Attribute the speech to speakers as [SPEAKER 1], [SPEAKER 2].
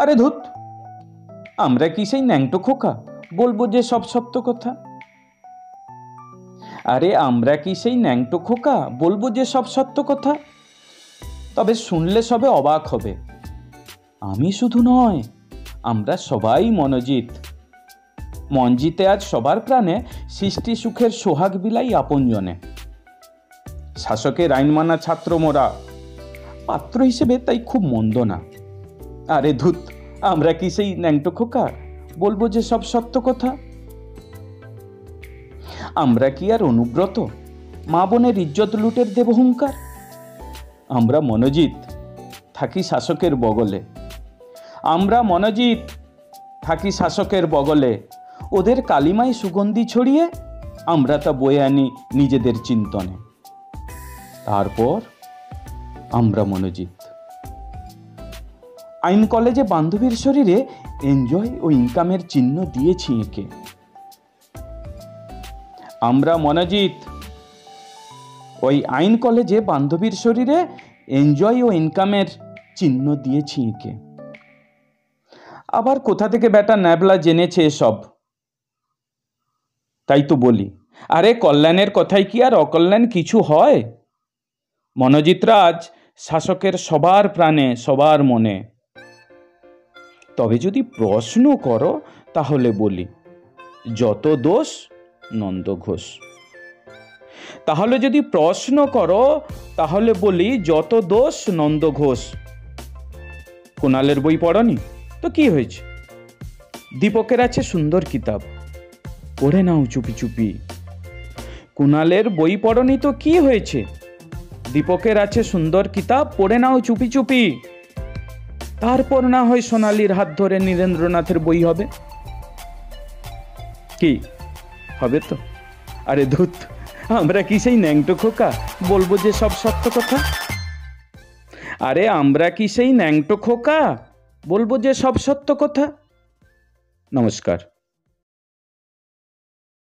[SPEAKER 1] আরে ধুত, আমরা কি সেই ন্যাংটো খোকা বলবো যে সব সত্য কথা? আরে আমরা কি সেই ন্যাংটো খোকা বলবো যে সব সত্য কথা? তবে শুনলে সবে অবাক হবে। আমি শুধু নয়, আমরা সবাই মনোজিৎ। মনজিতে আজ সবার প্রাণে সৃষ্টি সুখের সোহাগ বিলাই আপনজনে। শাসকের আইন মানা ছাত্র মোরা, পাত্র হিসেবে তাই খুব মন্দ না। আরে ধুত, আমরা কি সেই ন্যাংটো খোকা বলবো যে সব সত্য কথা? আমরা কি আর অনুব্রত, মা বোনের ইজ্জত লুটের দেব হুঙ্কার? আমরা মনোজিৎ, থাকি শাসকের বগলে। আমরা মনোজিৎ, থাকি শাসকের বগলে। ওদের কালিমায় সুগন্ধি ছড়িয়ে আমরা তা বয়ে আনি নিজেদের চিন্তনে। তারপর আমরা মনোজিৎ। আইন কলেজে বান্ধবীর শরীরে এনজয় ও ইনকামের চিহ্ন দিয়েছি এঁকে। আমরা মনোজিৎ, ওই আইন কলেজে বান্ধবীর শরীরে এনজয় ও ইনকামের চিহ্ন দিয়েছি এঁকে। আবার কোথা থেকে বেটা ন্যাবলা জেনেছে এসব? তাই তো বলি, আরে কল্যাণের কথায় কি আর অকল্যাণ কিছু হয়? মনোজিৎরা আজ শাসকের সবার প্রাণে, সবার মনে। তবে যদি প্রশ্ন করো তাহলে বলি, যত দোষ নন্দ ঘোষ। তাহলে যদি প্রশ্ন করো তাহলে বলি, যত দোষ নন্দ ঘোষ। কুণালের বই পড়নি তো কি হয়েছে? দীপকের আছে সুন্দর কিতাব, পড়ে নাও চুপি চুপি। কুণালের বই পড়নি তো কি হয়েছে? দীপকের আছে সুন্দর কিতাব, পড়ে নাও চুপি চুপি। তারপর না হয় সোনালির হাত ধরে নীরেন্দ্রনাথের বই হবে। কি হবে তো? আরে ধুত, আমরা কি সেই ন্যাংটো খোকা বলবো যে সব সত্য কথা? আরে আমরা কি সেই ন্যাংটো খোকা বলবো যে সব সত্য কথা? নমস্কার।